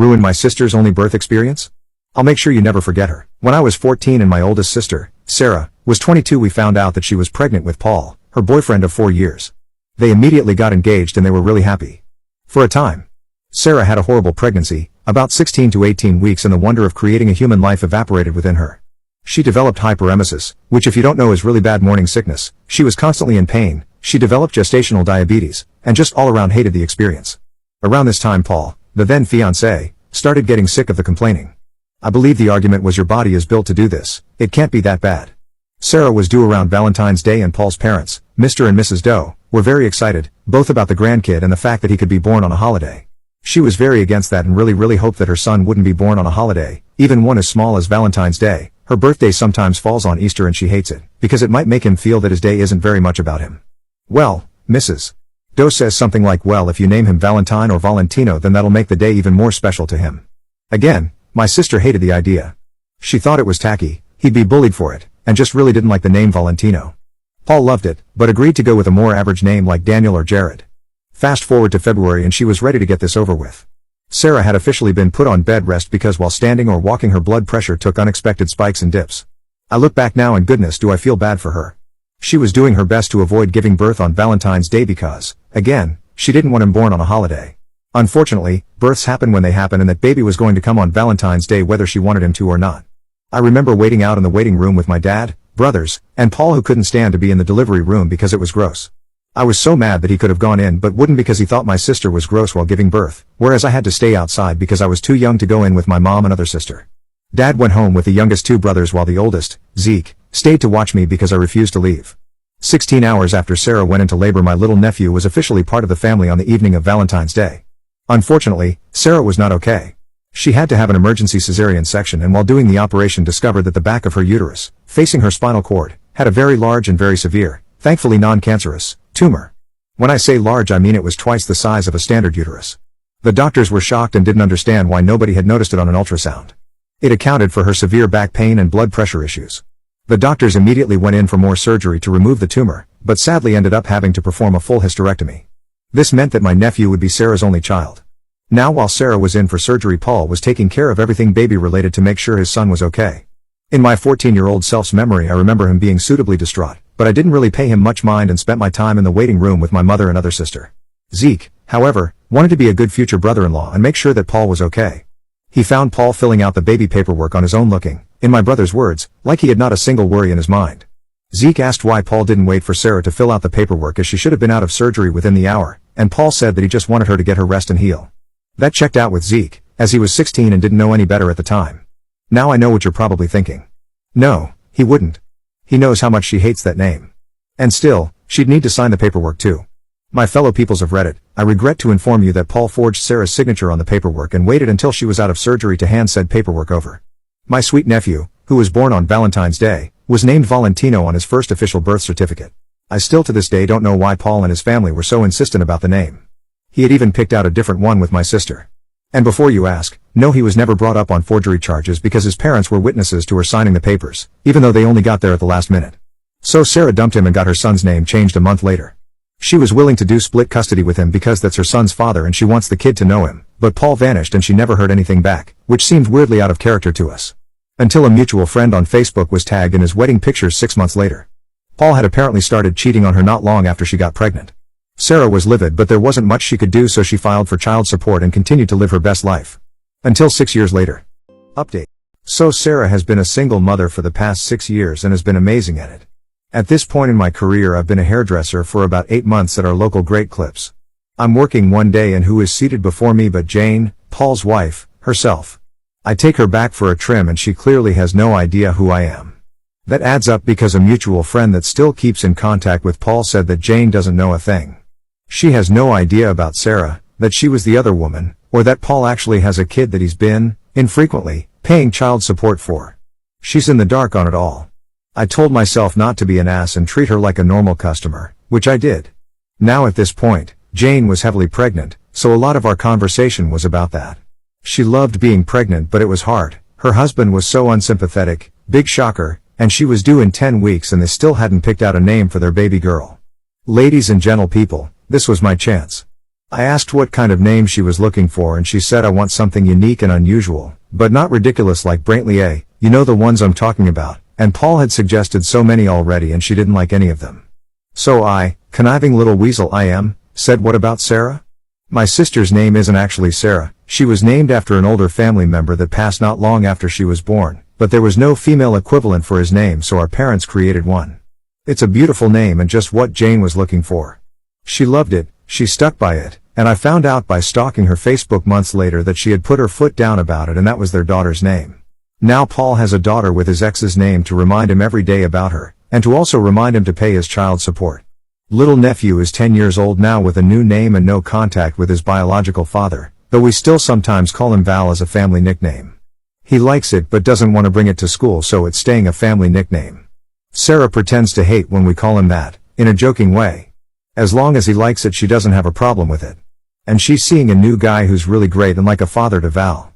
Ruin my sister's only birth experience? I'll make sure you never forget her. When I was 14 and my oldest sister, Sarah, was 22, we found out that she was pregnant with Paul, her boyfriend of 4 years. They immediately got engaged and they were really happy. For a time. Sarah had a horrible pregnancy, about 16 to 18 weeks, and the wonder of creating a human life evaporated within her. She developed hyperemesis, which if you don't know is really bad morning sickness. She was constantly in pain, she developed gestational diabetes, and just all around hated the experience. Around this time Paul, the then fiancé, started getting sick of the complaining. I believe the argument was, your body is built to do this, it can't be that bad. Sarah was due around Valentine's Day and Paul's parents, Mr. and Mrs. Doe, were very excited, both about the grandkid and the fact that he could be born on a holiday. She was very against that and really hoped that her son wouldn't be born on a holiday, even one as small as Valentine's Day. Her birthday sometimes falls on Easter and she hates it, because it might make him feel that his day isn't very much about him. Well, Mrs. Doe says something like, well, if you name him Valentine or Valentino then that'll make the day even more special to him. Again, my sister hated the idea. She thought it was tacky, he'd be bullied for it, and just really didn't like the name Valentino. Paul loved it, but agreed to go with a more average name like Daniel or Jared. Fast forward to February and she was ready to get this over with. Sarah had officially been put on bed rest because while standing or walking her blood pressure took unexpected spikes and dips. I look back now and goodness do I feel bad for her. She was doing her best to avoid giving birth on Valentine's Day because, again, she didn't want him born on a holiday. Unfortunately, births happen when they happen and that baby was going to come on Valentine's Day whether she wanted him to or not. I remember waiting out in the waiting room with my dad, brothers, and Paul, who couldn't stand to be in the delivery room because it was gross. I was so mad that he could have gone in but wouldn't because he thought my sister was gross while giving birth, whereas I had to stay outside because I was too young to go in with my mom and other sister. Dad went home with the youngest 2 brothers while the oldest, Zeke, stayed to watch me because I refused to leave. 16 hours after Sarah went into labor, my little nephew was officially part of the family on the evening of Valentine's Day. Unfortunately, Sarah was not okay. She had to have an emergency cesarean section and while doing the operation discovered that the back of her uterus, facing her spinal cord, had a very large and very severe, thankfully non-cancerous, tumor. When I say large I mean it was twice the size of a standard uterus. The doctors were shocked and didn't understand why nobody had noticed it on an ultrasound. It accounted for her severe back pain and blood pressure issues. The doctors immediately went in for more surgery to remove the tumor, but sadly ended up having to perform a full hysterectomy. This meant that my nephew would be Sarah's only child. Now while Sarah was in for surgery, Paul was taking care of everything baby related to make sure his son was okay. In my 14-year-old self's memory I remember him being suitably distraught, but I didn't really pay him much mind and spent my time in the waiting room with my mother and other sister. Zeke, however, wanted to be a good future brother-in-law and make sure that Paul was okay. He found Paul filling out the baby paperwork on his own looking, in my brother's words, like he had not a single worry in his mind. Zeke asked why Paul didn't wait for Sarah to fill out the paperwork as she should have been out of surgery within the hour, and Paul said that he just wanted her to get her rest and heal. That checked out with Zeke, as he was 16 and didn't know any better at the time. Now I know what you're probably thinking. No, he wouldn't. He knows how much she hates that name. And still, she'd need to sign the paperwork too. My fellow peoples of Reddit, I regret to inform you that Paul forged Sarah's signature on the paperwork and waited until she was out of surgery to hand said paperwork over. My sweet nephew, who was born on Valentine's Day, was named Valentino on his first official birth certificate. I still to this day don't know why Paul and his family were so insistent about the name. He had even picked out a different one with my sister. And before you ask, no, he was never brought up on forgery charges because his parents were witnesses to her signing the papers, even though they only got there at the last minute. So Sarah dumped him and got her son's name changed a month later. She was willing to do split custody with him because that's her son's father and she wants the kid to know him, but Paul vanished and she never heard anything back, which seemed weirdly out of character to us. Until a mutual friend on Facebook was tagged in his wedding pictures 6 months later. Paul had apparently started cheating on her not long after she got pregnant. Sarah was livid but there wasn't much she could do so she filed for child support and continued to live her best life. Until 6 years later. Update. So Sarah has been a single mother for the past 6 years and has been amazing at it. At this point in my career I've been a hairdresser for about 8 months at our local Great Clips. I'm working one day and who is seated before me but Jane, Paul's wife, herself. I take her back for a trim and she clearly has no idea who I am. That adds up because a mutual friend that still keeps in contact with Paul said that Jane doesn't know a thing. She has no idea about Sarah, that she was the other woman, or that Paul actually has a kid that he's been, infrequently, paying child support for. She's in the dark on it all. I told myself not to be an ass and treat her like a normal customer, which I did. Now at this point, Jane was heavily pregnant, so a lot of our conversation was about that. She loved being pregnant but it was hard, her husband was so unsympathetic, big shocker, and she was due in 10 weeks and they still hadn't picked out a name for their baby girl. Ladies and gentle people, this was my chance. I asked what kind of name she was looking for and she said I want something unique and unusual, but not ridiculous like Brantley A, you know the ones I'm talking about, and Paul had suggested so many already and she didn't like any of them. So I, conniving little weasel I am, said what about Sarah? My sister's name isn't actually Sarah, she was named after an older family member that passed not long after she was born, but there was no female equivalent for his name so our parents created one. It's a beautiful name and just what Jane was looking for. She loved it, she stuck by it, and I found out by stalking her Facebook months later that she had put her foot down about it and that was their daughter's name. Now Paul has a daughter with his ex's name to remind him every day about her, and to also remind him to pay his child support. Little nephew is 10 years old now with a new name and no contact with his biological father, though we still sometimes call him Val as a family nickname. He likes it but doesn't want to bring it to school so it's staying a family nickname. Sarah pretends to hate when we call him that, in a joking way. As long as he likes it she doesn't have a problem with it. And she's seeing a new guy who's really great and like a father to Val.